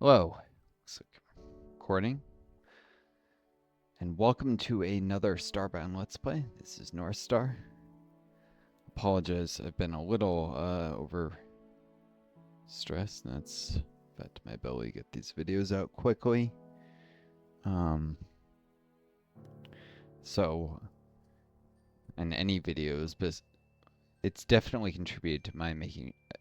Hello, looks like recording, and welcome to another Starbound Let's Play. This is Northstar. Apologize, I've been a little over stressed, and that's affected my ability to get these videos out quickly. And any videos, but it's definitely contributed to my making the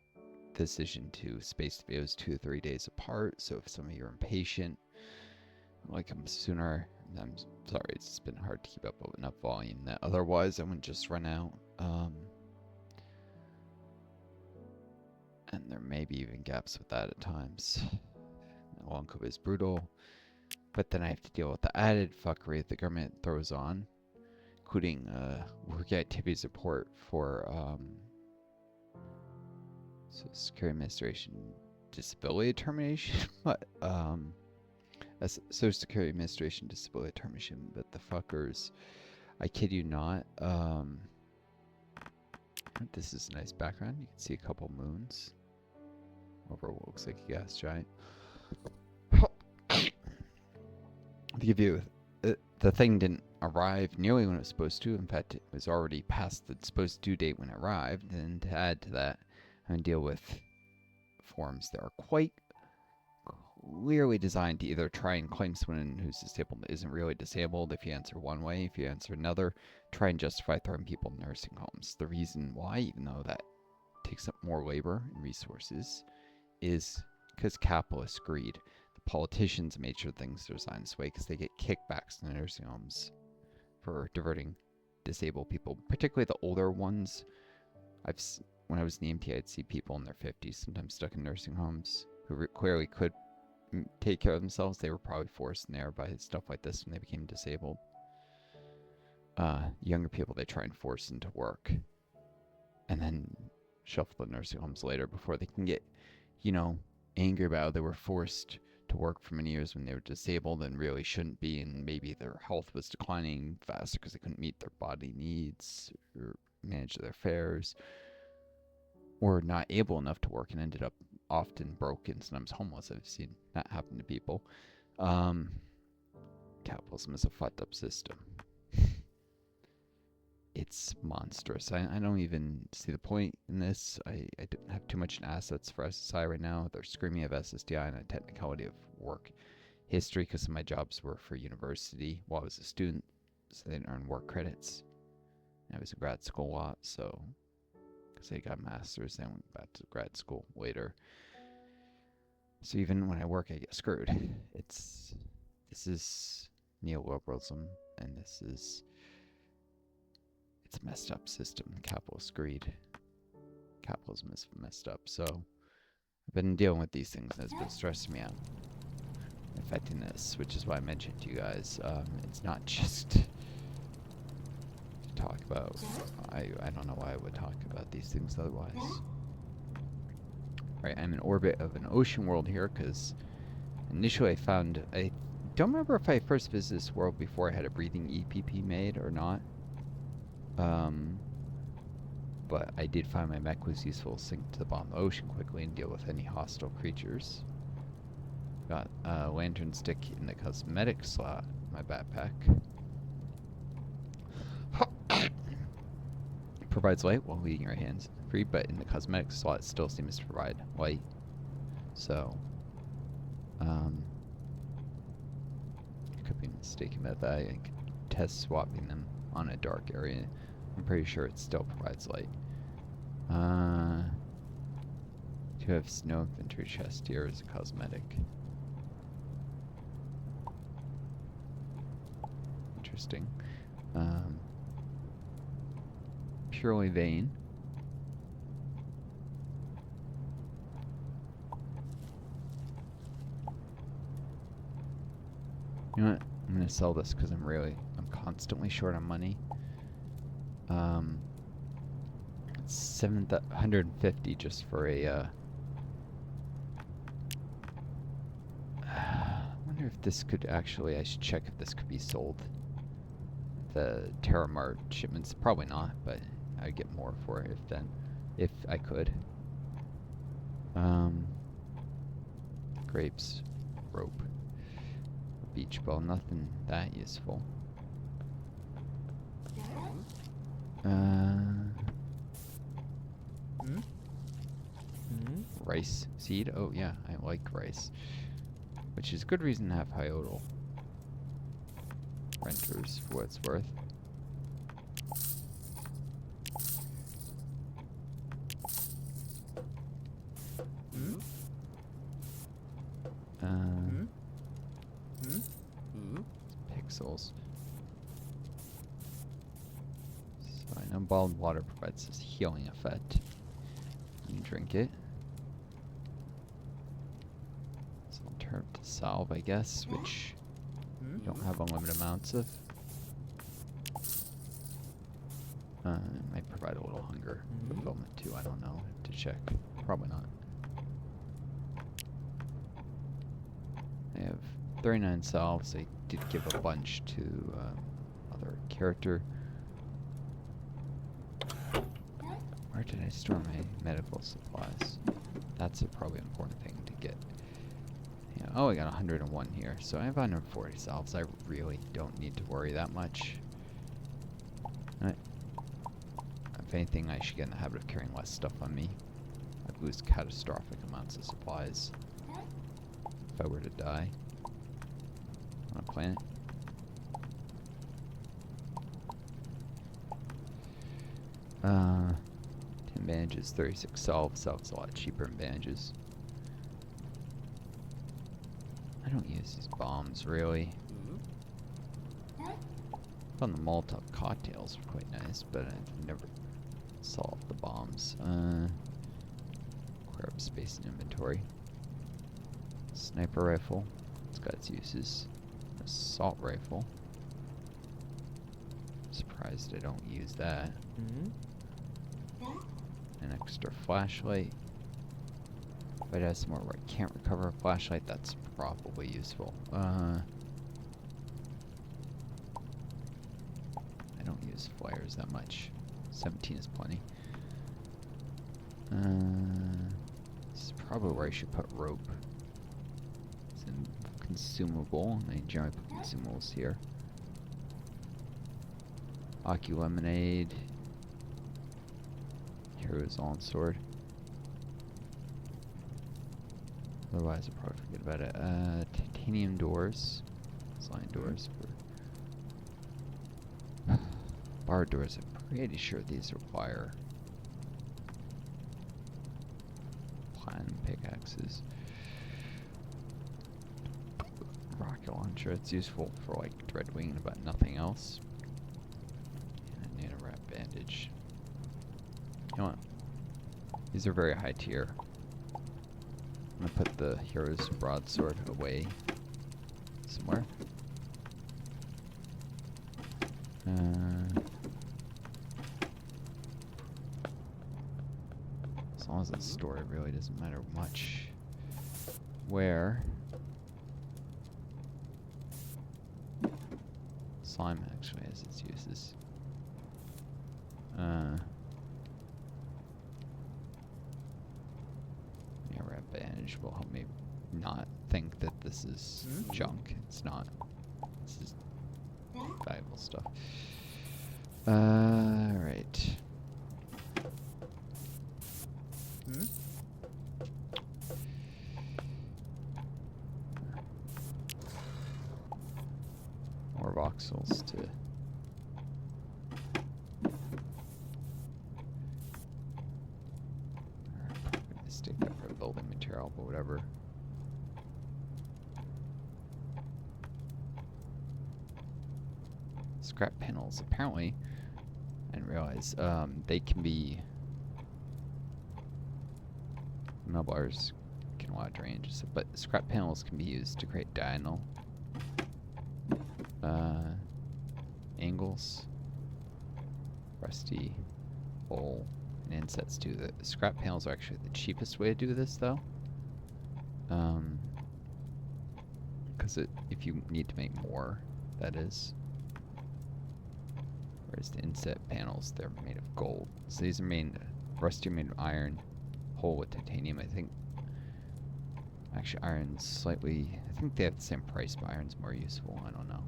decision to space the videos 2 to 3 days apart. So if some of you are impatient, like them sooner, I'm sorry, it's been hard to keep up with enough volume that otherwise I wouldn't just run out. And there may be even gaps with that at times. Long COVID is brutal, but then I have to deal with the added fuckery that the government throws on, including work activities report for Social Security Administration disability termination, but Social Security Administration disability termination, but the fuckers, I kid you not. This is a nice background. You can see a couple moons over what looks like a gas giant. To give you, the thing didn't arrive nearly when it was supposed to. In fact, it was already past the supposed due date when it arrived. And to add to that, I'm going to deal with forms that are quite clearly designed to either try and claim someone who's disabled that isn't really disabled if you answer one way. If you answer another, try and justify throwing people in nursing homes. The reason why, even though that takes up more labor and resources, is because capitalists greed. The politicians made sure things are designed this way because they get kickbacks in the nursing homes for diverting disabled people, particularly the older ones. When I was in the MT, I'd see people in their 50s, sometimes stuck in nursing homes, who clearly could take care of themselves. They were probably forced in there by stuff like this when they became disabled. Younger people, they try and force into work, and then shuffle the nursing homes later before they can get, angry about how they were forced to work for many years when they were disabled and really shouldn't be, and maybe their health was declining faster because they couldn't meet their body needs or manage their affairs, or not able enough to work and ended up often broken, sometimes homeless. I've seen that happen to people. Capitalism is a fucked up system. It's monstrous. I don't even see the point in this. I don't have too much in assets for SSI right now. They're screaming of SSDI and a technicality of work history because some of my jobs were for university while I was a student, so they didn't earn work credits. And I was in grad school a lot, so because I got a master's, then went back to grad school later. So even when I work, I get screwed. This is neoliberalism, and it's a messed up system. Capitalist greed. Capitalism is messed up. So I've been dealing with these things, and it's been stressing me out, affecting this, which is why I mentioned to you guys. It's not just to talk about. I don't know why I would talk about these things otherwise. Right, I'm in orbit of an ocean world here because initially I don't remember if I first visited this world before I had a breathing EPP made or not. But I did find my mech was useful to sink to the bottom of the ocean quickly and deal with any hostile creatures. Got a lantern stick in the cosmetic slot in my backpack. Provides light while leaving your hands free, but in the cosmetic slot it still seems to provide light. So, could be mistaken about that. I could test swapping them on a dark area. I'm pretty sure it still provides light. Do have snow infantry chest here as a cosmetic. Interesting. Purely vain. You know what? I'm gonna sell this because I'm constantly short on money. It's 750 just for a. I wonder if this could actually. I should check if this could be sold. The Terramart shipments, probably not, but I'd get more for it if I could. Grapes, rope. A beach ball, nothing that useful. Rice seed? Oh yeah, I like rice. Which is a good reason to have Hyodal. Renters, for what it's worth. Pixels. So I know bottled water provides this healing effect. You drink it. It's an alternative to salve, I guess, which you don't have unlimited amounts of. It might provide a little hunger fulfillment too, I don't know. I have to check. Probably not. I have 39 salves. I did give a bunch to other character. Where did I store my medical supplies? That's a probably important thing to get. Yeah. Oh, I got 101 here, so I have 140 salves. I really don't need to worry that much. If anything, I should get in the habit of carrying less stuff on me. I'd lose catastrophic amounts of supplies if I were to die on a planet. Uh, 10 bandages, 36 salves. Salves a lot cheaper than bandages. I don't use these bombs really. Found the Molotov cocktails are quite nice, but I've never solved the bombs. Clear up space in inventory. Sniper rifle. It's got its uses. Assault rifle. Surprised I don't use that. An extra flashlight. If it has somewhere where I can't recover a flashlight, that's probably useful. I don't use flares that much. 17 is plenty. This is probably where I should put rope. It's a consumable. I generally put consumables here. Aki lemonade. Hero's on sword. Otherwise, I'll probably forget about it. Titanium doors. Sliding doors. Bar doors. I'm pretty sure these require platinum pickaxes. Rocket launcher. It's useful for like Dreadwing, but nothing else. And I need a wrap bandage. You know what? These are very high tier. I'm gonna put the hero's broadsword away somewhere. As long as it's stored, it really doesn't matter much where. Slime actually has its uses. Yeah, wrap bandage will help me not think that this is junk. It's not. This is valuable stuff. Right. More voxels to stick that for building material, but whatever. Scrap panels, apparently, I didn't realize, they can be, metal bars can wide range, but scrap panels can be used to create diagonal angles, rusty, bowl, and insets too. The scrap panels are actually the cheapest way to do this, though, because if you need to make more, that is. Whereas the inset panels, they're made of gold. So these are made, rusty are made of iron, whole with titanium. I think Actually, iron's slightly... I think they have the same price, but iron's more useful. I don't know.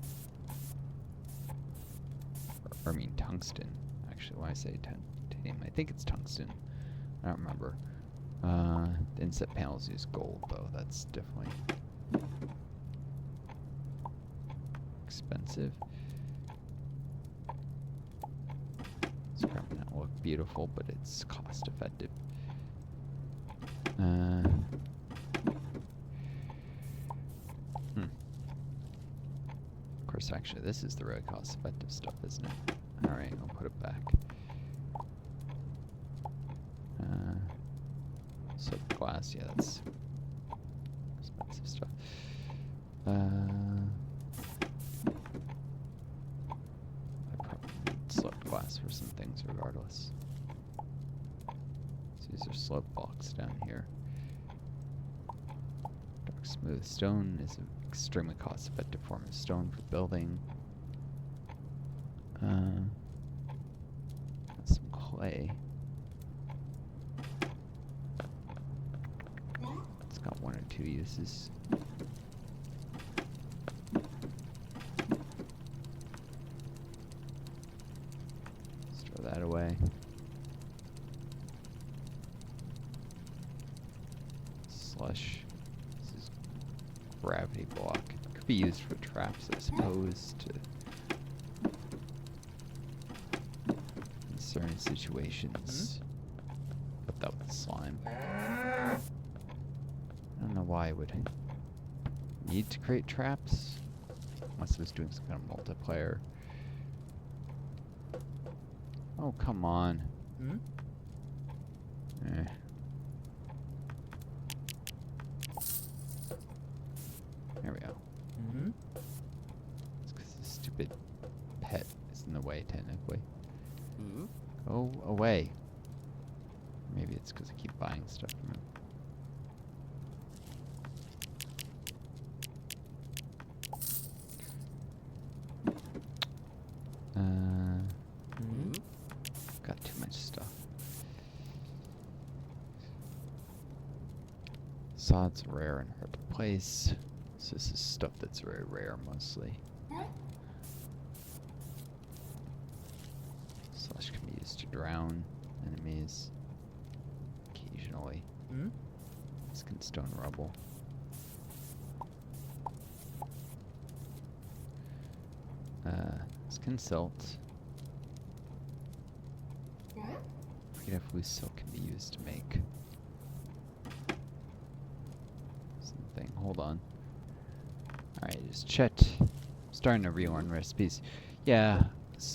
Or I mean tungsten. Actually, when I say titanium, I think it's tungsten. I don't remember. The inset panels use gold, though. That's definitely expensive. Scrap may not look beautiful, but it's cost effective. Of course, actually, this is the really cost effective stuff, isn't it? Alright, I'll put it back. So glass, yeah, that's expensive stuff. I probably need slope glass for some things regardless. So these are slope blocks down here. Dark smooth stone is an extremely cost effective form of stone for building. Some clay. It's got 1 or 2 uses. Let's throw that away. Slush. This is gravity block. It could be used for traps, I suppose, to in certain situations. Put that with slime. I don't know why I would need to create traps, unless I was doing some kind of multiplayer. Oh, come on. Eh. There we go. It's because this stupid pet is in the way, technically. Go away. Maybe it's because I keep buying stuff from him. Got too much stuff. Sod's rare and hard to place. So this is stuff that's very rare mostly. Slush can be used to drown enemies occasionally. Skin stone rubble. Skin silt. I forget if loose silk can be used to make something. Hold on. Alright, just check. Starting to relearn recipes. Yeah,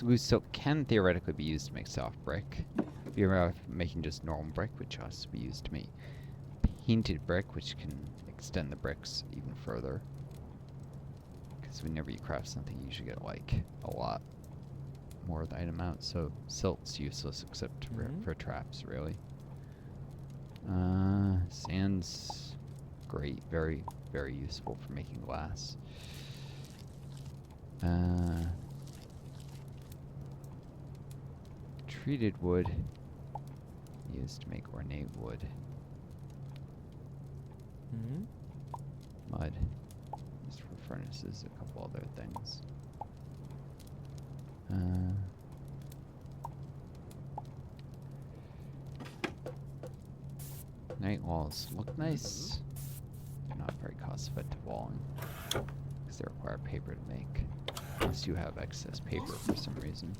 loose silk can theoretically be used to make soft brick. If you're making just normal brick, which also be used to make painted brick, which can extend the bricks even further. Because whenever you craft something, you usually get like a lot more of the item out. So silt's useless except for traps, really. Sand's great, very, very useful for making glass. Treated wood used to make ornate wood. Mud used for furnaces, a couple other things. Night walls look nice. Not very cost-effective walling because they require paper to make. Unless you have excess paper for some reason.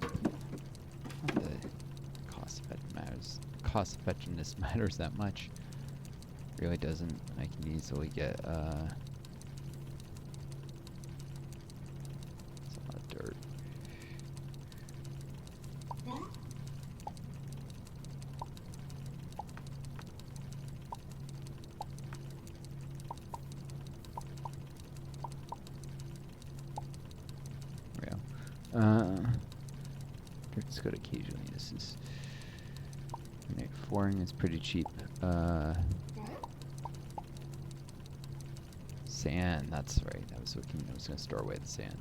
Not that cost-effectiveness matters that much. Really doesn't. I can easily get it's a lot of dirt. Dirt's good occasionally. This is flooring is pretty cheap. Sand, that's right. I was gonna store away the sand.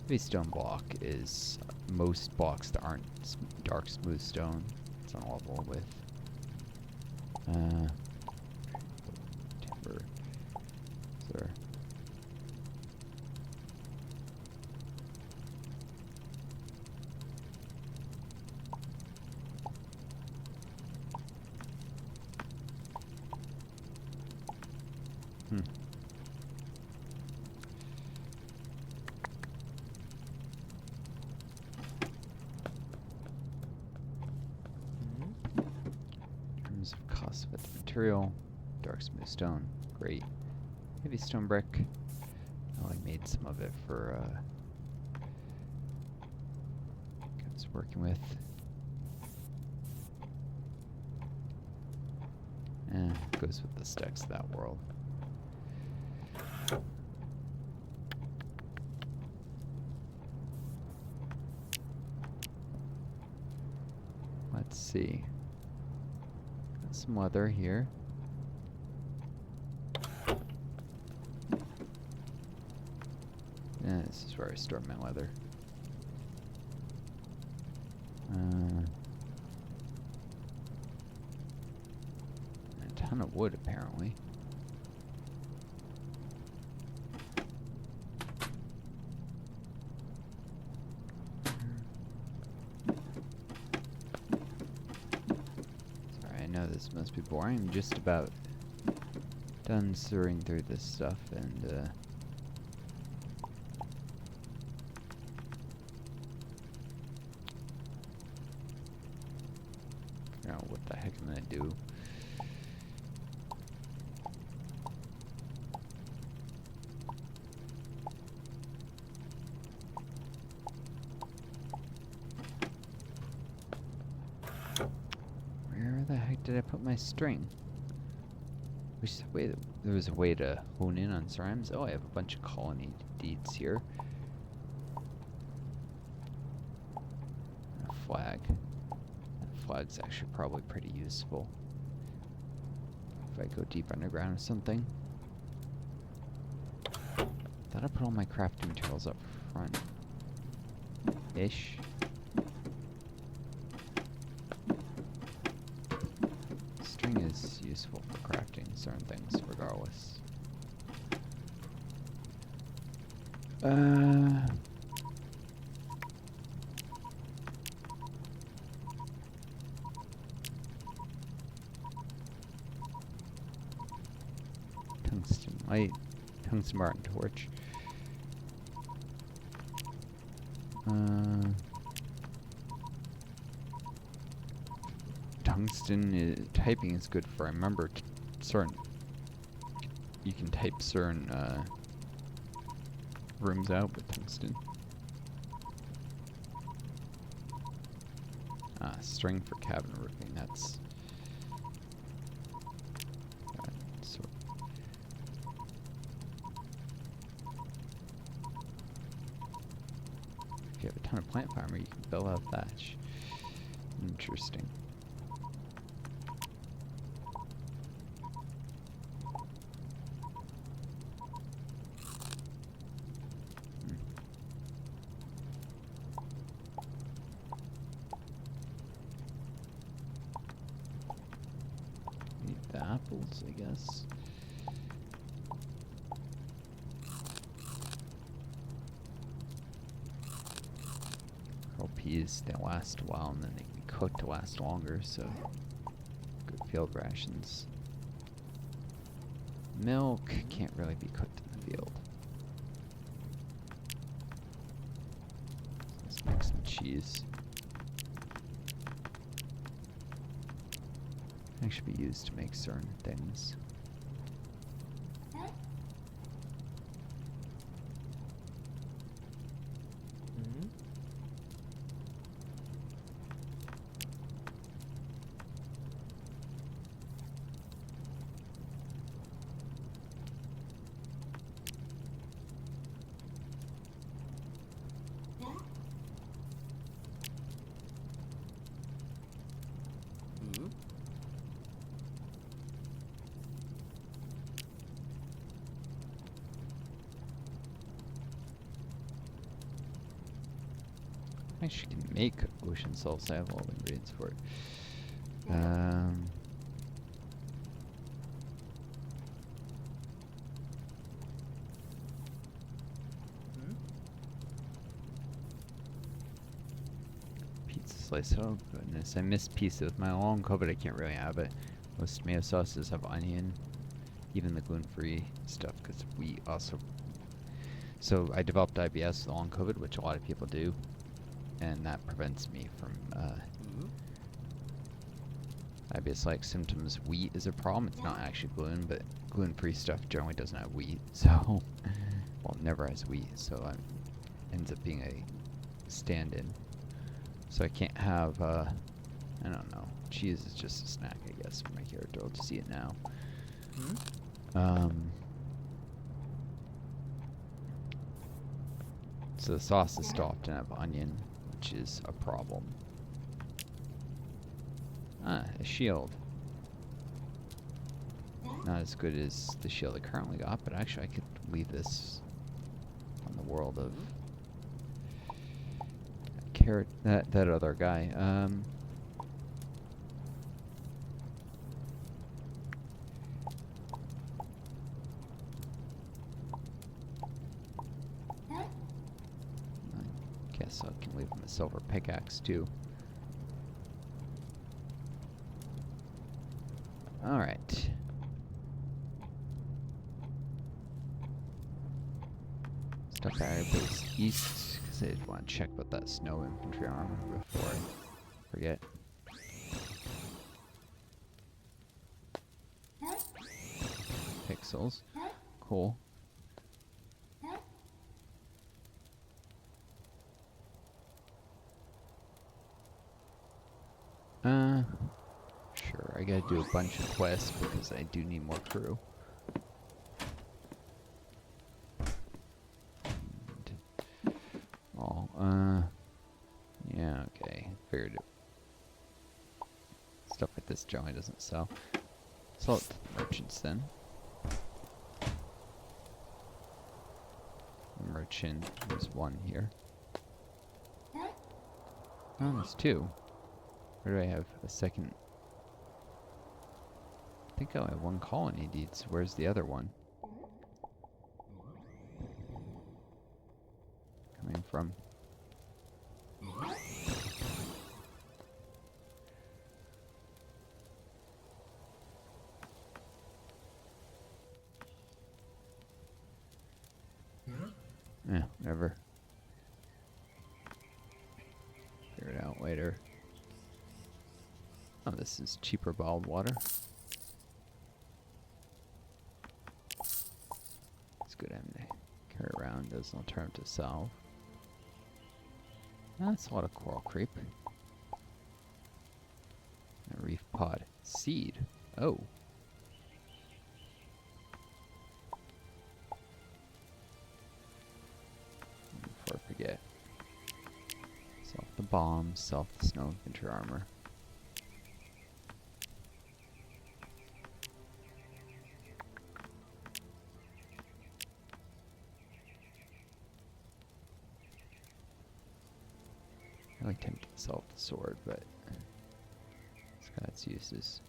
Heavy stone block is most blocks that aren't dark smooth stone It's on level with timber. Sir. Of cost of the material, dark smooth stone, great. Heavy stone brick. Oh, I made some of it for I was working with. Goes with the stacks of that world. Let's see. Some weather here. Yeah, this is where I store my leather. A ton of wood, apparently. This must be boring. I'm just about done sorting through this stuff, and figure out what the heck I'm gonna do. Did I put my string? There was a way to hone in on cerams. Oh, I have a bunch of colony deeds here. And a flag. That flag's actually probably pretty useful if I go deep underground or something. Thought I put all my crafting materials up front. Ish. Is useful for crafting certain things regardless. Tungsten light, tungsten bar and torch. Tungsten typing is good for. I remember certain. You can type certain rooms out with tungsten. String for cabin roofing. That's. So if you have a ton of plant farmer, you can build out thatch. Interesting. Apples, I guess. Pearl peas, they last a while and then they can be cooked to last longer, so good field rations. Milk can't really be cooked in the field. Let's make some cheese. Actually be used to make certain things. I actually can make ocean salts. I have all the ingredients for it. Um, pizza slice. Oh goodness, I miss pizza. With my long COVID, I can't really have it. Most tomato sauces have onion, even the gluten-free stuff, because we also. So I developed IBS with long COVID, which a lot of people do, and that prevents me from IBS-like symptoms. Wheat is a problem. It's not actually gluten, but gluten-free stuff generally doesn't have wheat, so well, it never has wheat, so it ends up being a stand-in. So I can't have, I don't know. Cheese is just a snack, I guess, for my character. I'll just eat it now. So the sauces still often have onion, which is a problem. Ah, a shield. Not as good as the shield I currently got, but actually I could leave this on the world of carrot. That other guy. I guess I can leave him a silver pickaxe too. All right. Stuff base east, because I just want to check about that snow infantry armor before I forget. Pixels. Cool. Sure, I gotta do a bunch of quests because I do need more crew. Yeah, okay. Figured it. Stuff like this generally doesn't sell. Sell it to the merchants then. Merchant, there's one here. Oh, there's two. Where do I have a second? I think I only have one colony deeds. Where's the other one? Coming from? Yeah, whatever. Figure it out later. Oh, this is cheaper bottled water. It's good having to carry around as an alternative salve. That's a lot of coral creep. A reef pod. Seed. Oh. Before I forget. Sell the bombs, sell the snow infantry armor. I like tempted to sell the sword, but it's got its uses.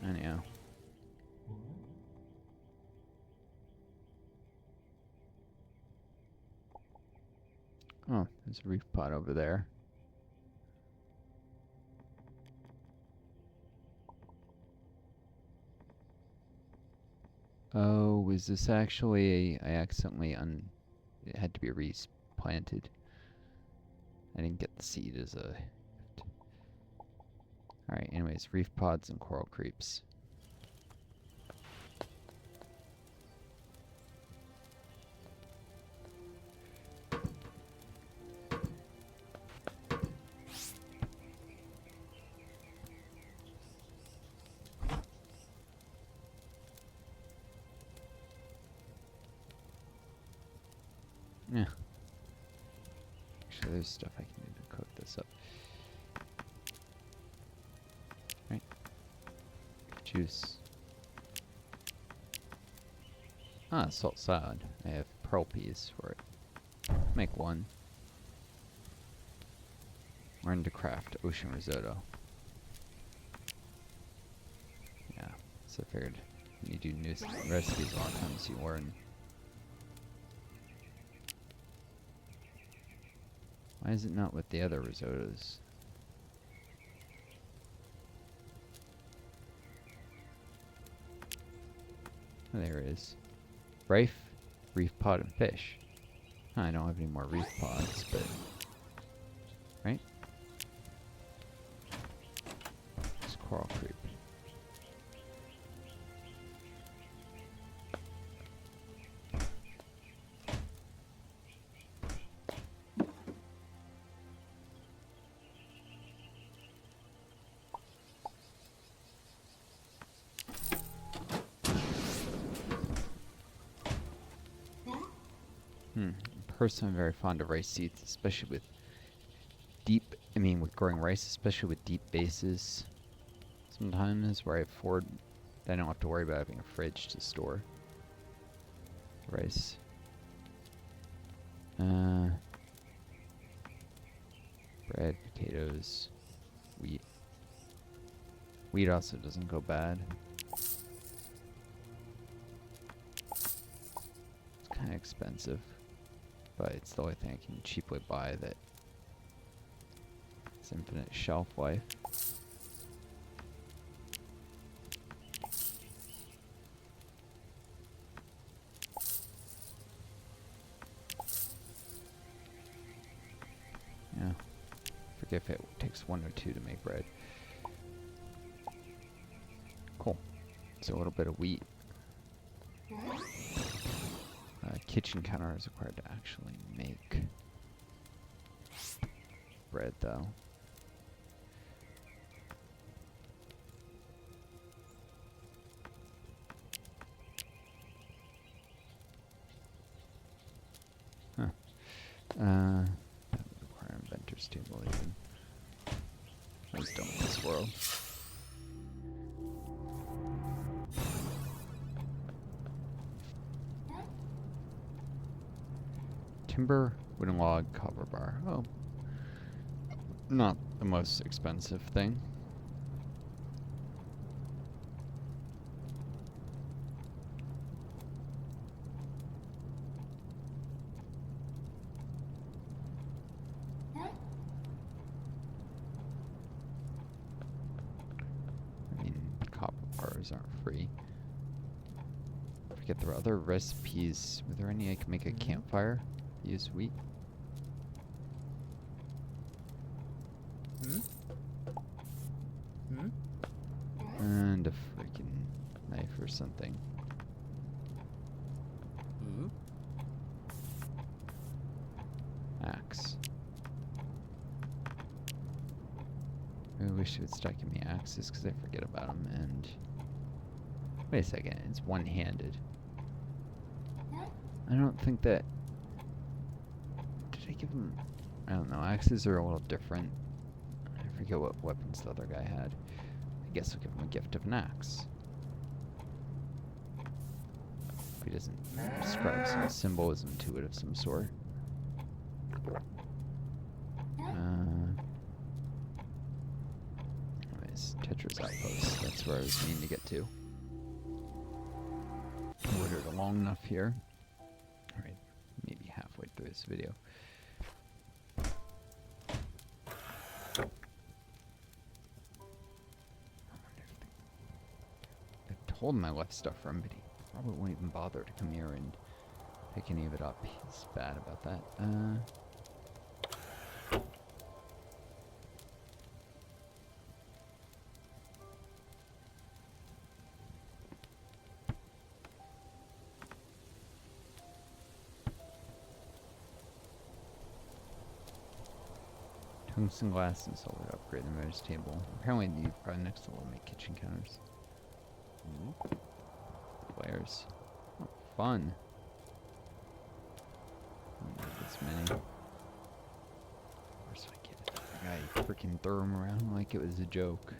Anyhow. Oh, there's a reef pod over there. Oh, was this actually I accidentally it had to be replanted. I didn't get the seed as a gift. Alright, anyways, reef pods and coral creeps. Yeah. Actually, there's stuff I can do to cook this up. Right. Juice. Ah, salt salad. I have pearl peas for it. Make one. Learn to craft ocean risotto. Yeah, so I figured when you do new recipes, a lot of times you learn. Why is it not with the other risottos? Oh, there it is. Reef pod, and fish. I don't have any more reef pods, but... Right? It's coral creep. Personally, I'm very fond of rice seeds, especially with with growing rice, especially with deep bases. Sometimes where I afford, I don't have to worry about having a fridge to store rice. Bread, potatoes, wheat. Wheat also doesn't go bad. It's kind of expensive, but it's the only thing I can cheaply buy that has infinite shelf life. Yeah. Forget if it takes 1 or 2 to make bread. Cool. So a little bit of wheat. Kitchen counter is required to actually make bread, though. Huh. That would require inventor's table even. I just don't in this world. Timber, wooden log, copper bar. Oh. Not the most expensive thing. I mean, copper bars aren't free. I forget there were other recipes. Were there any I could make a campfire? Use wheat. And a freaking knife or something. Axe. I really wish it would start giving me axes because I forget about them. And wait a second, it's one-handed. I don't think that. Did I give him? I don't know. Axes are a little different. I forget what weapons the other guy had. I guess I'll give him a gift of an axe. If he doesn't describe some symbolism to it of some sort. Anyways, Tetra's Outpost. That's where I was meaning to get to. Ordered long enough here. Alright, maybe halfway through this video. Told him I left stuff for him, but he probably won't even bother to come here and pick any of it up. He's bad about that. Tungsten glass and solar to upgrade the motor's table. Apparently the next level will make kitchen counters. Players. Oh, fun. I don't need this many. Where's I get it? The guy freaking threw them around like it was a joke.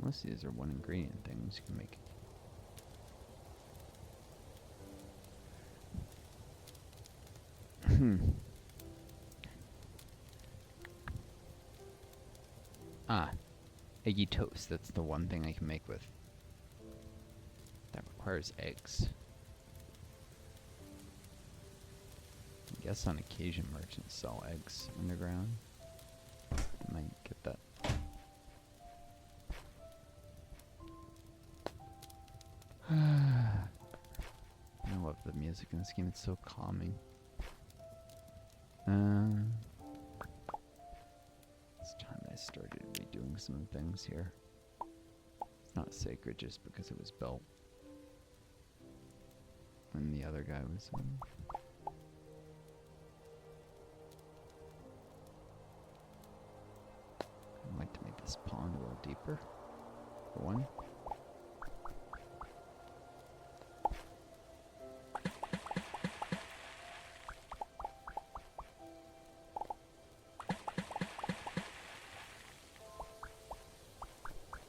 Most of these are one ingredient things you can make. Ah, eggy toast. That's the one thing I can make with. That requires eggs. I guess on occasion merchants sell eggs underground. I might get that. I love the music in this game. It's so calming. It's time I started redoing some things here. It's not sacred just because it was built when the other guy was in. I'd like to make this pond a little deeper, for one.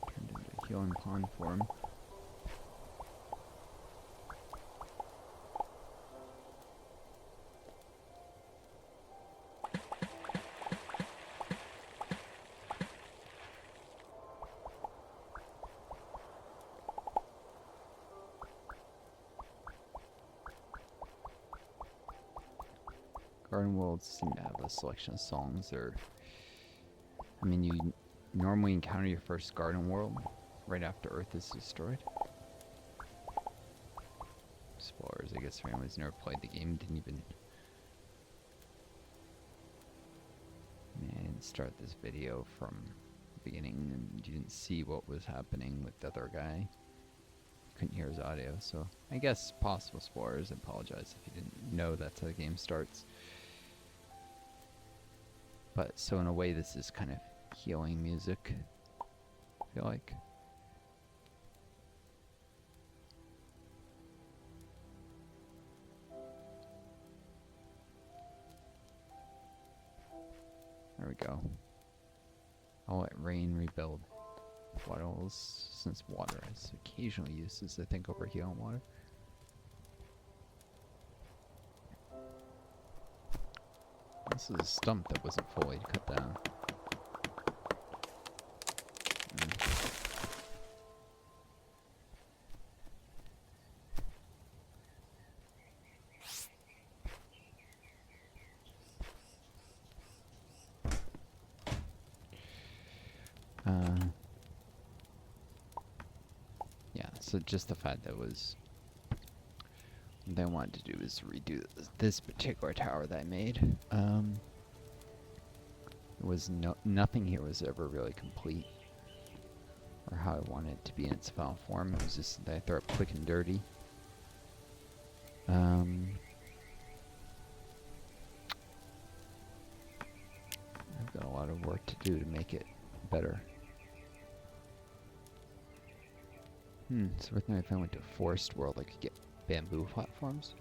Turned into a healing pond for him. Garden worlds seem to have a selection of songs or I mean you normally encounter your first garden world right after Earth is destroyed. Spoilers, I guess, for anyone who's never played the game, didn't even I didn't start this video from the beginning and you didn't see what was happening with the other guy. Couldn't hear his audio, so I guess possible spoilers. I apologize if you didn't know that's how the game starts. But so in a way this is kind of healing music, I feel like. There we go. I'll let rain rebuild puddles, since water has occasional uses, I think, over healing water. This is a stump that wasn't fully cut down. Yeah, so just the fact that was what I wanted to do is redo this particular tower that I made. It was nothing here was ever really complete, or how I wanted it to be in its final form. It was just that I throw it quick and dirty. I've got a lot of work to do to make it better. So I think if I went to a forest world, I could get bamboo platforms,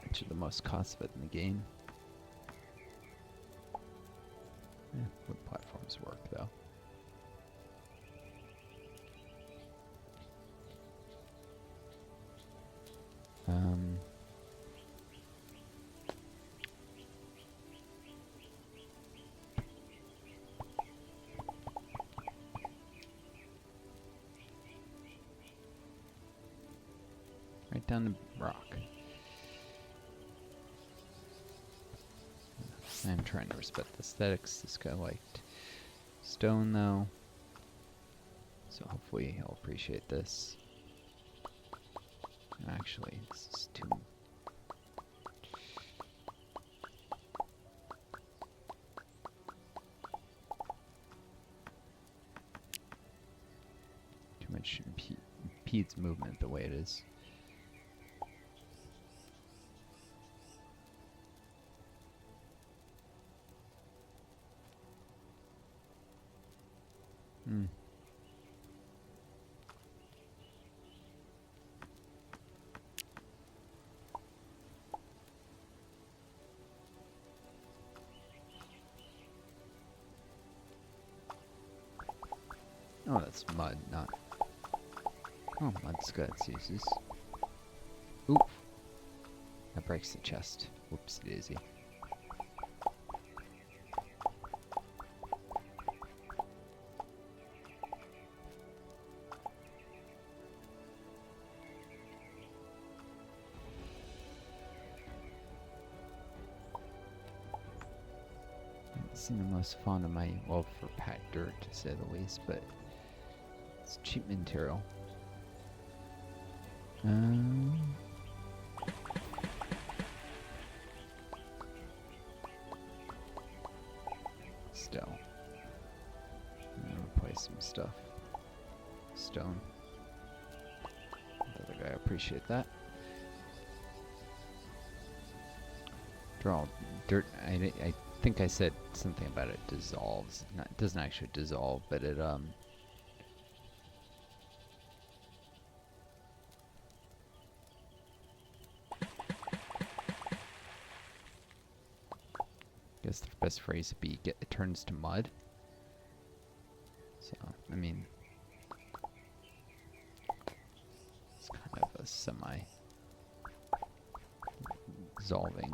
which are the most cost effective in the game. Wood platforms work though. Right down the rock. I'm trying to respect the aesthetics. This guy liked stone though, so hopefully he'll appreciate this. Actually, this is too much impedes movement the way it is. Oh, that's mud, not... Oh, mud's got its uses. Oof. That breaks the chest. Whoopsie daisy. Seem the most fond of my, well, for packed dirt to say the least, but it's cheap material. Still, I'm gonna replace some stuff. Stone. The other guy, I appreciate that. Draw dirt. I think I said something about it dissolves. Not, it doesn't actually dissolve, but it guess the best phrase would be it turns to mud. So I mean, it's kind of a semi dissolving.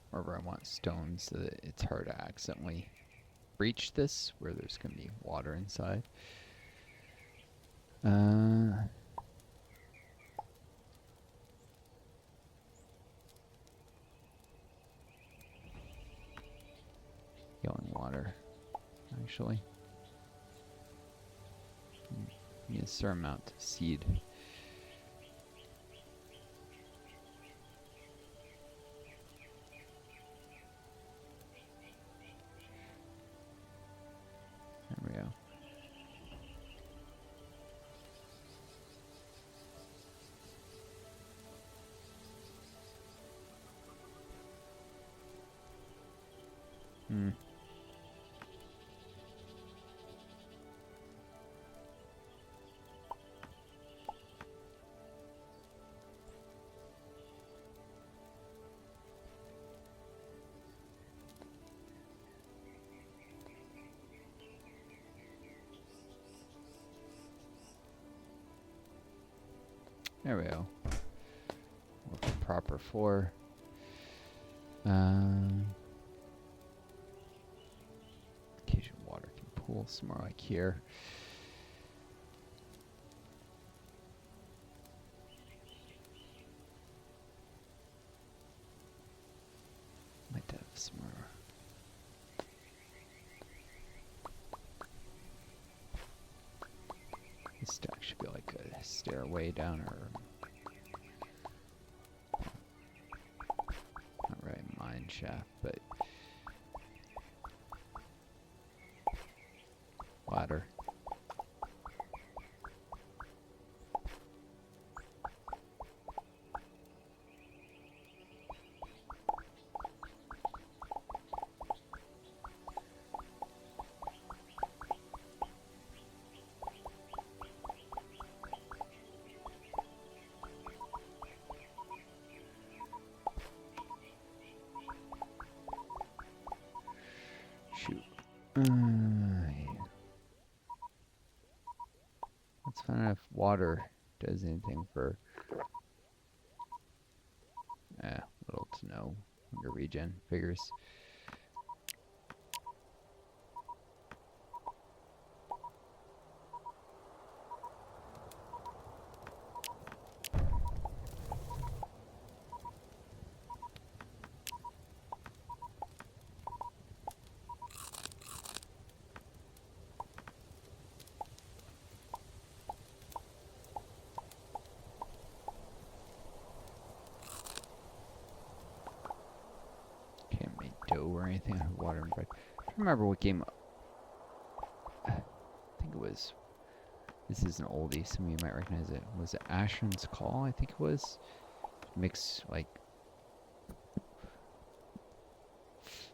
Wherever I want stone so that it's hard to accidentally breach this where there's going to be water inside. Yelling water, actually. Need a certain amount of seed. There we go. There we go. With the proper floor. Occasional water can pool somewhere like here. Might have somewhere. This stack should be like a stairway down, or not really a mine shaft, but ladder. Shoot. Let's find out if water does anything for little to no hunger regen. Figures. Or anything. I have water and bread. I don't remember what game. I think was. This is an oldie. Some of you might recognize it. Was it Ashran's Call? I think it was. Mix like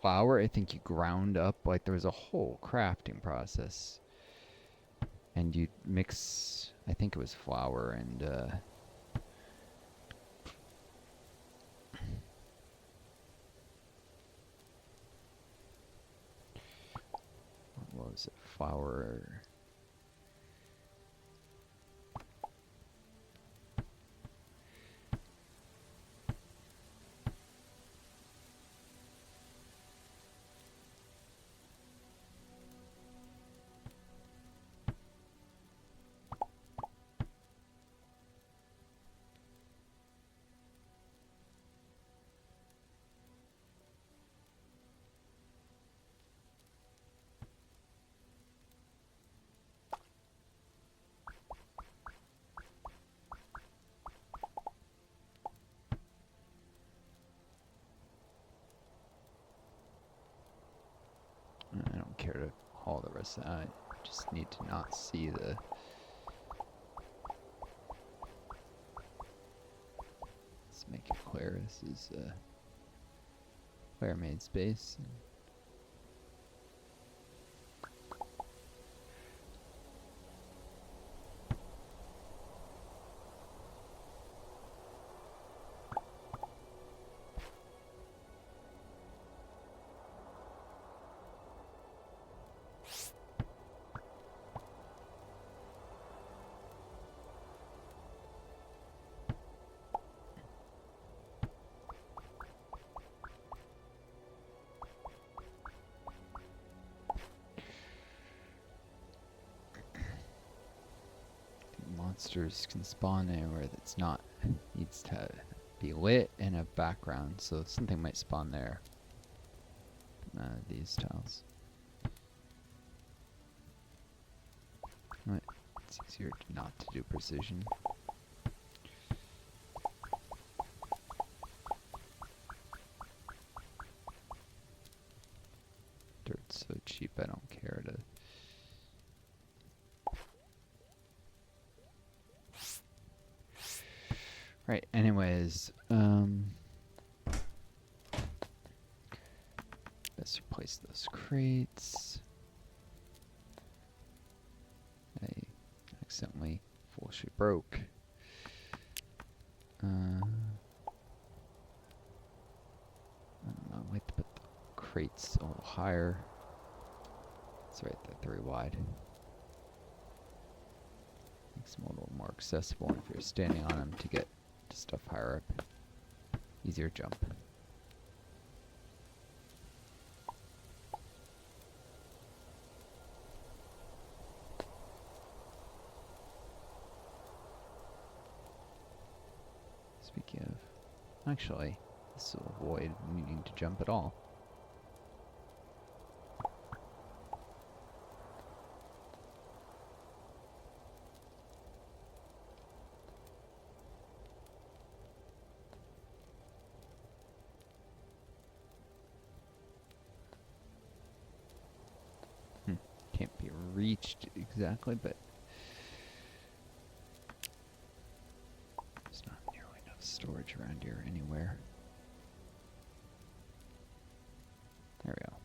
flour. I think you ground up. Like there was a whole crafting process, and you mix. I think it was flour and. What was it? Flour. I don't care to haul the rest of that. I just need to not see the. Let's make it clear. This is player made space. Monsters can spawn anywhere that's not needs to be lit and a background, so something might spawn there. None of these tiles. Right. It's easier not to do precision. Dirt's so cheap I don't care to. Right, anyways, let's replace those crates. I accidentally bullshit broke. I don't know, I like to put the crates a little higher. It's right there, 3 wide. Makes them a little more accessible if you're standing on them to get stuff higher up. Easier jump. Speaking of, actually, this will avoid needing to jump at all. Can't be reached exactly, but there's not nearly enough storage around here anywhere. There we go.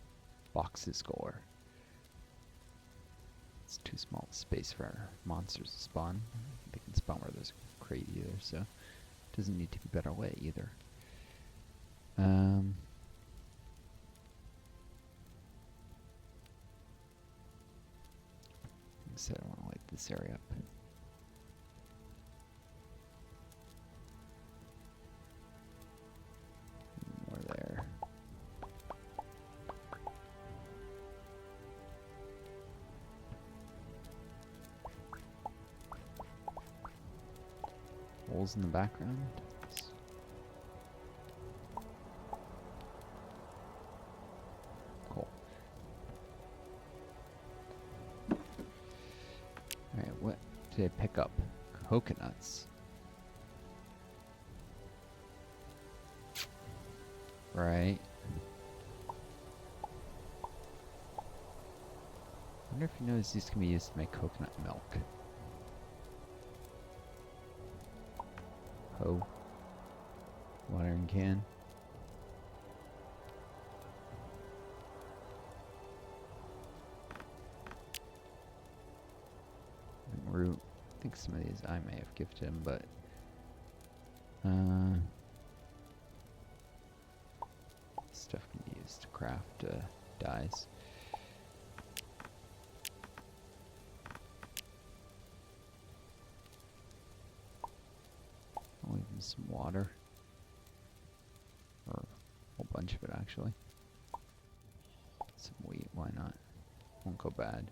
Boxes galore. It's too small space for our monsters to spawn. They can spawn where there's a crate either, so it doesn't need to be better lit either. So I want to light this area up. More there. Holes in the background. Cool. Alright, what did I pick up? Coconuts. Right. wonder if you notice these can be used to make coconut milk. Oh. Watering can. Root. I think some of these I may have gifted him, but stuff can be used to craft dyes. I'll leave him some water, or a whole bunch of it actually. Some wheat, why not? Won't go bad.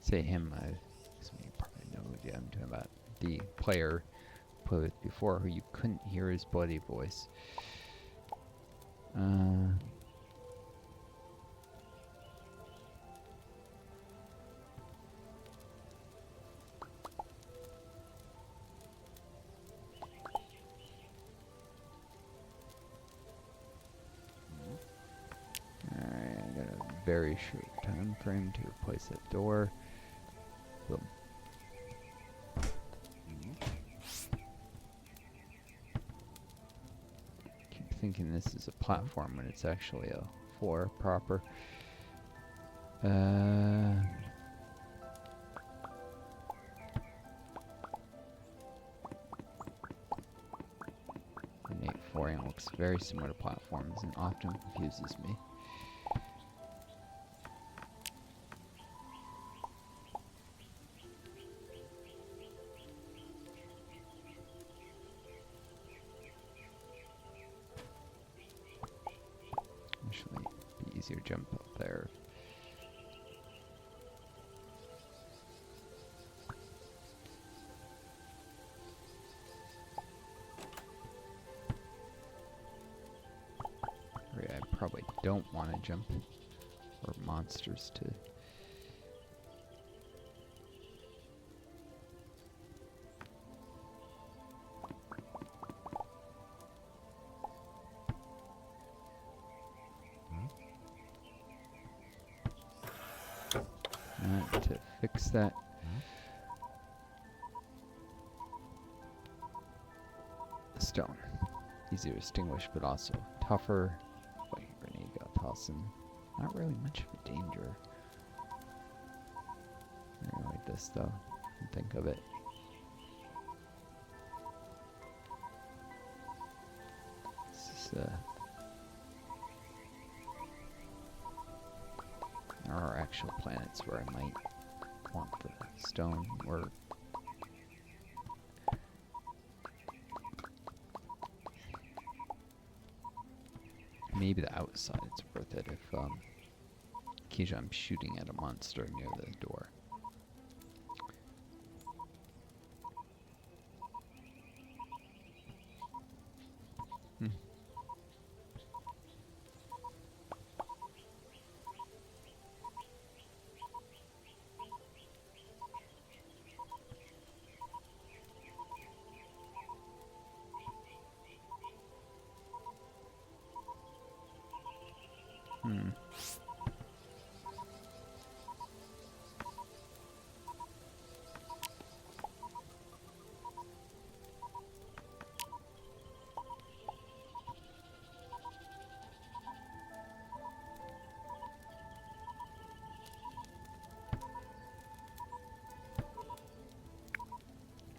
Say him, some of you probably know what I'm talking about. The player played with before who you couldn't hear his bloody voice. Alright, I got a very short time frame to replace that door. Boom. Keep thinking this is a platform when it's actually a floor proper. Innate flooring looks very similar to platforms and often confuses me. Actually, be easier to jump up there. I probably don't want to jump, or monsters to. To fix that. Stone. Easier to extinguish, but also tougher. Like grenade got tossing. Not really much of a danger. I really like this though. Think of it. This is there are actual planets where I might want the stone, or maybe the outside it's worth it if occasionally I'm shooting at a monster near the door.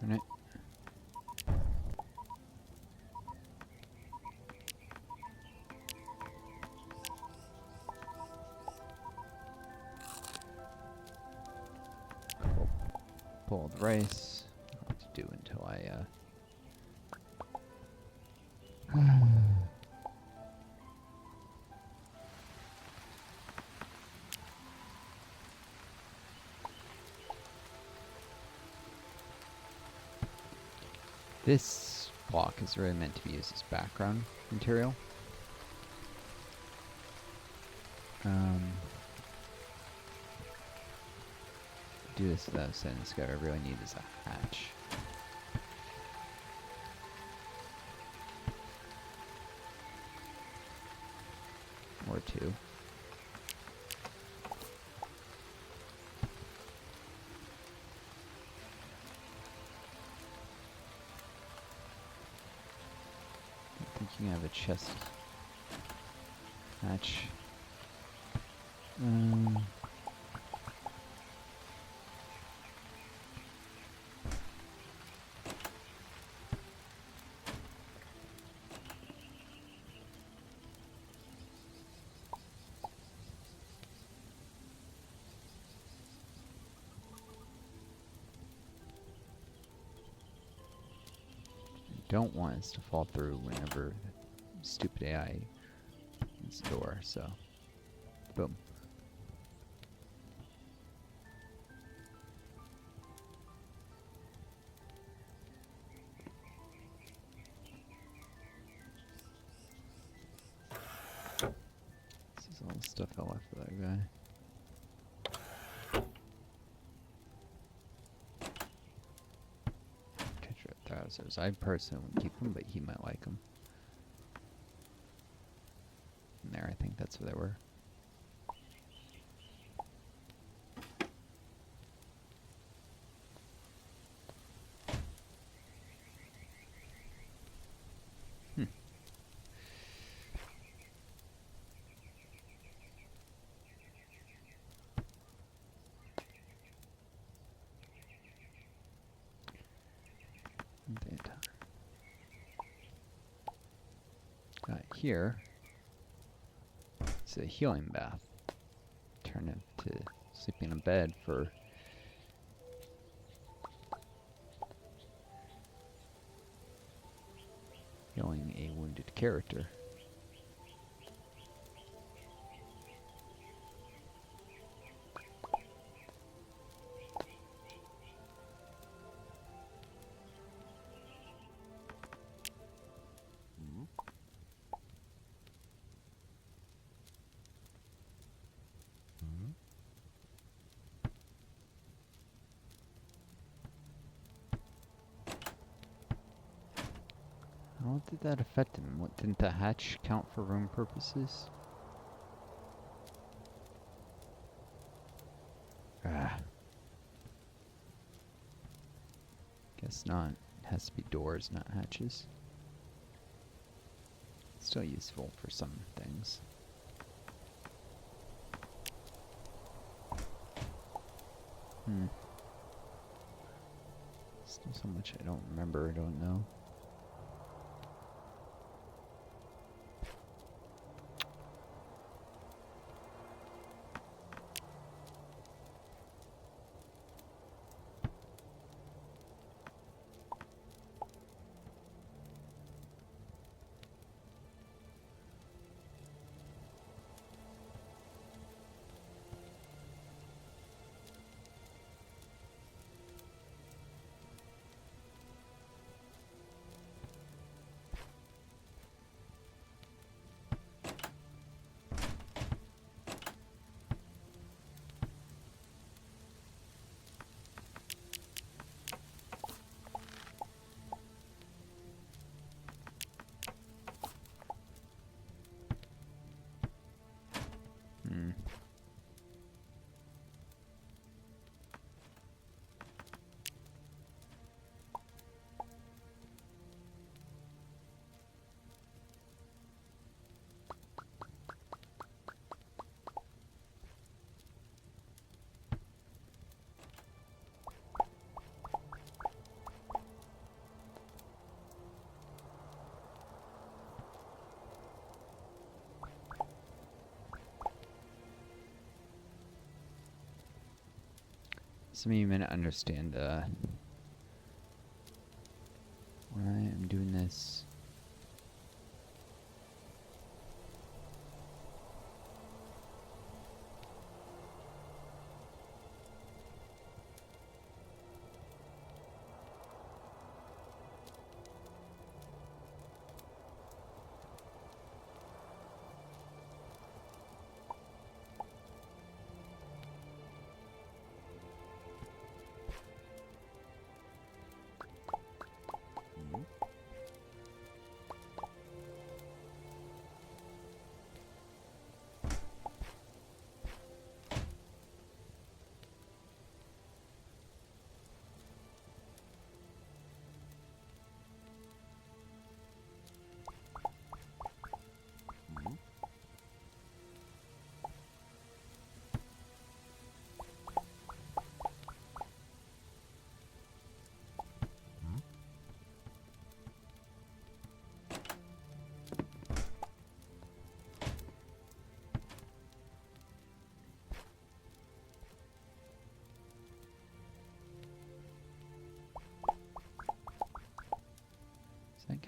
Alright. Cool. Boiled rice. I'll have to do until I This block is really meant to be used as background material. Do this without saying this guy I really need is a hatch. or two. I think you can have a chest hatch. Don't want us to fall through whenever stupid AI opens the door, so boom. This is all the stuff I left for that guy. Tetra trousers. I personally wouldn't keep them, but he might like them. And there, I think that's where they were. Here, it's a healing bath. Turn it to sleeping in bed for healing a wounded character. How did that affect him? What, didn't the hatch count for room purposes? Ah. Guess not. It has to be doors, not hatches. Still useful for some things. Still so much I don't remember, I don't know. Some of you may not understand why I'm doing this.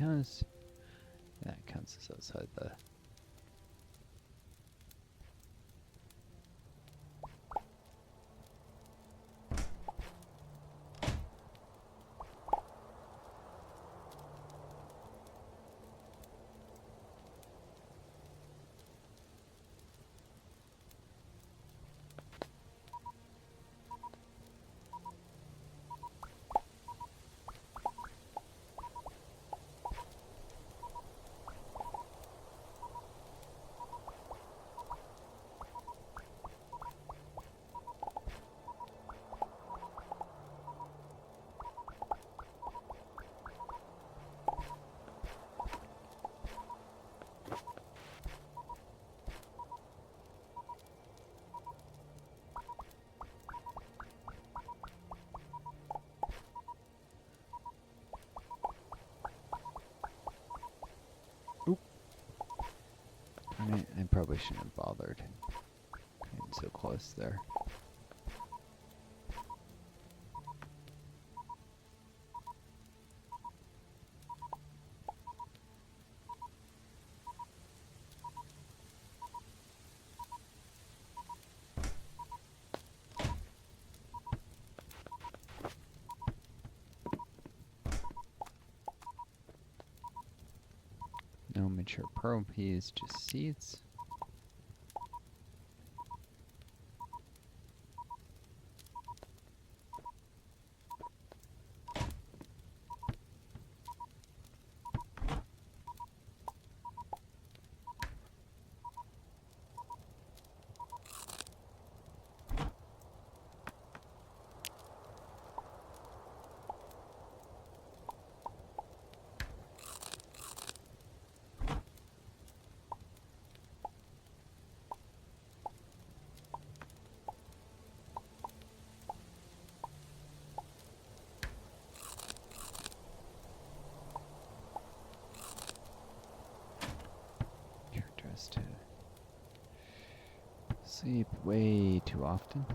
count as... Yeah, it counts as outside the... I probably shouldn't have bothered. I'm so close there. No mature pearl peas, just seeds. To sleep way too often.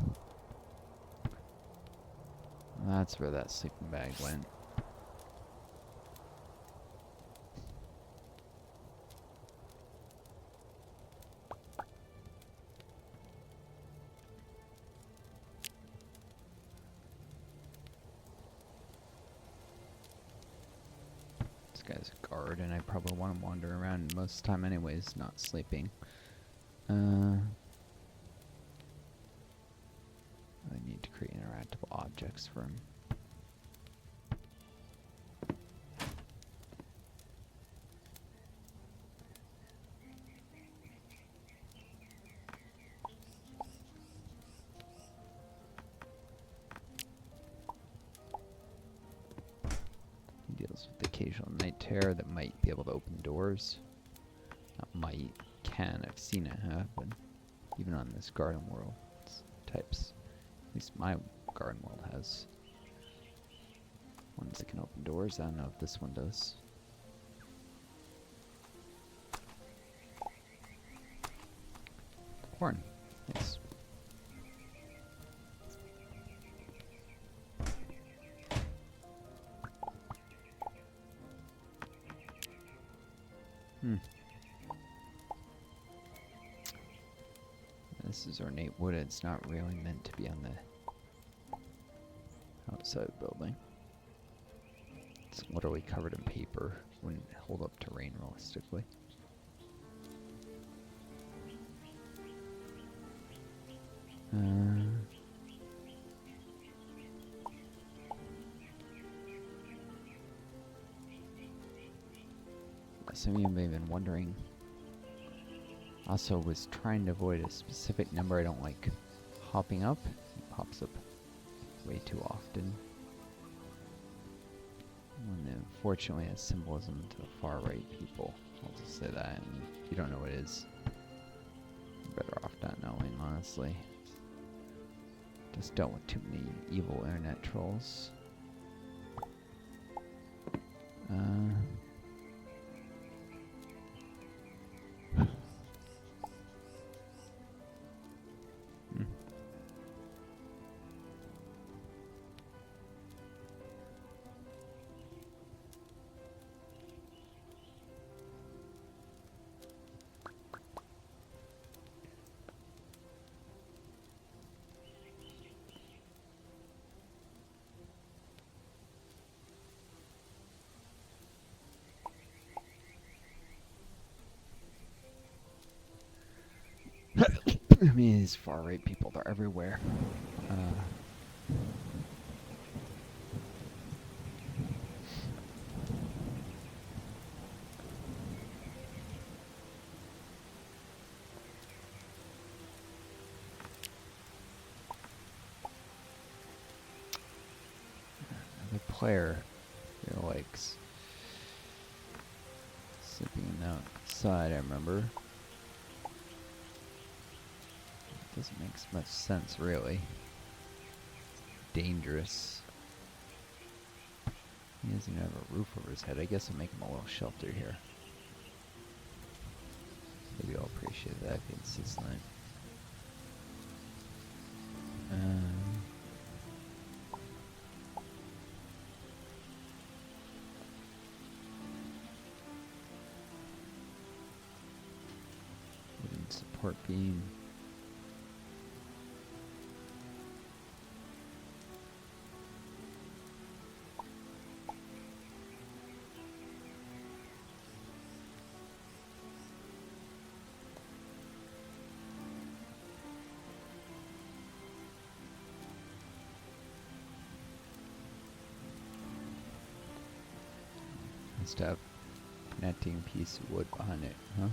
That's where that sleeping bag went. This guy's a guard, and I probably want him wandering around most of the time anyways, not sleeping. I need to create interactable objects for him. He deals with the occasional night terror that might be able to open doors. Not might, can. I've seen it happen. Even on this garden world types. At least my garden world has ones that can open doors. I don't know if this one does. Corn. Nice. This is ornate wood. It's not really meant to be on the outside building. It's literally covered in paper. Wouldn't hold up to rain realistically. Some of you may have been wondering. Also was trying to avoid a specific number I don't like hopping up. It pops up way too often. And unfortunately has symbolism to the far right people. I'll just say that, and if you don't know what it is, you're better off not knowing, honestly. Just dealt with too many evil internet trolls. I mean, these far right people, they're everywhere. Another player here likes sipping outside, I remember. Doesn't make much sense, really. Dangerous. He doesn't even have a roof over his head. I guess I'll make him a little shelter here. Maybe I'll appreciate that being 6-9. Wooden support beam. Must have connecting piece of wood behind it, huh?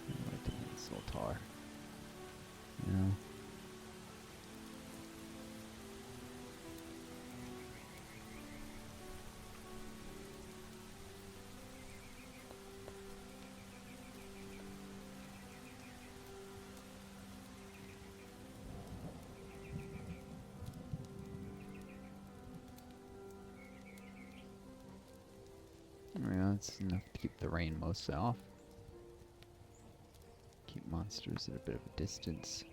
I think it's a little taller. No. Yeah, that's enough to keep the rain mostly off. Keep monsters at a bit of a distance.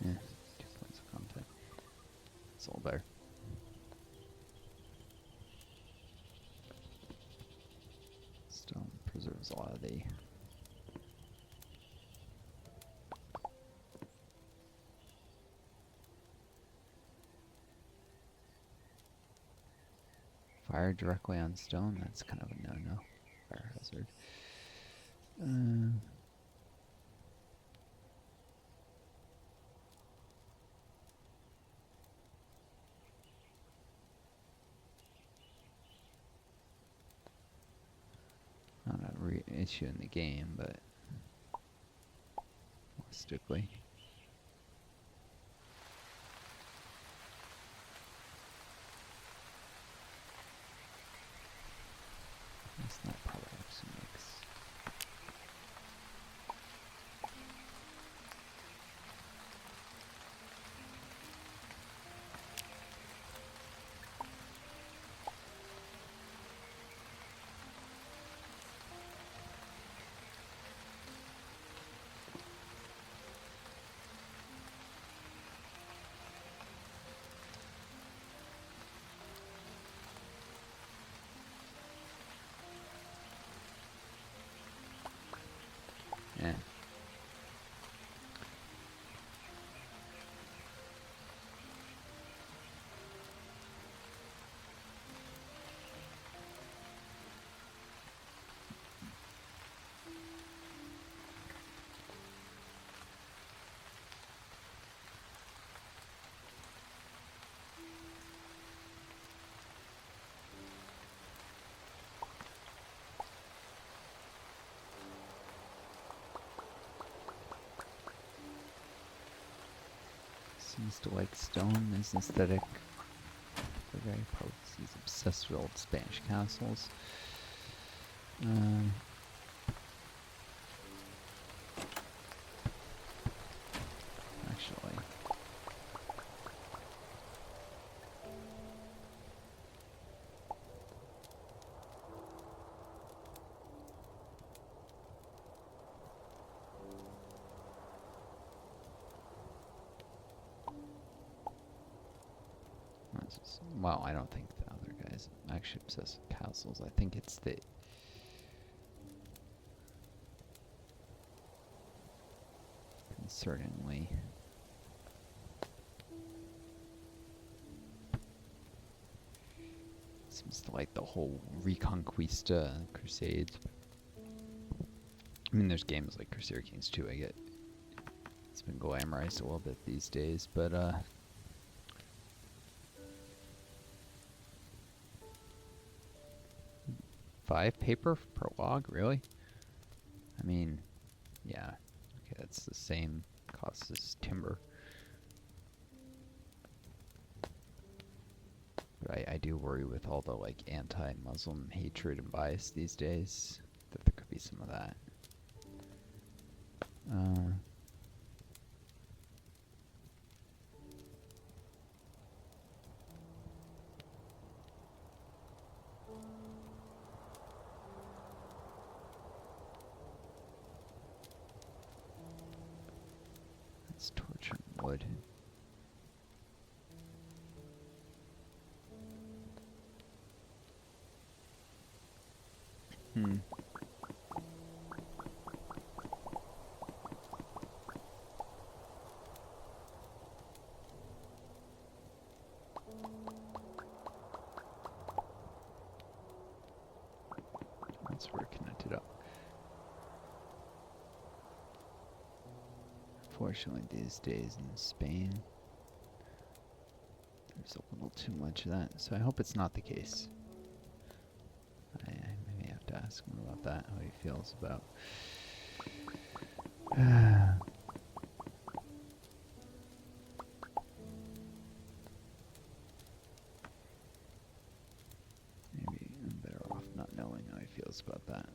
Yeah, 2 points of contact. It's all there. Stone preserves a lot of the fire directly on stone. That's kind of a no-no. Fire hazard. Not a issue in the game, but realistically. It's not probably actually makes. Yeah. Seems to like stone as an aesthetic. The guy probably is obsessed with old Spanish castles. Actually, Well, I don't think the other guy's actually obsessed with castles. I think it's the... Concerningly... Seems to like the whole Reconquista Crusades. I mean, there's games like Crusader Kings 2, I get. It's been glamorized a little bit these days, but 5 paper per log, really? I mean, yeah. Okay, that's the same cost as timber. But I do worry with all the like anti-Muslim hatred and bias these days that there could be some of that. Let's torch and wood. Once we're connected up. Unfortunately, these days in Spain, there's a little too much of that. So I hope it's not the case. I maybe have to ask him about that, how he feels about... Maybe I'm better off not knowing how he feels about that.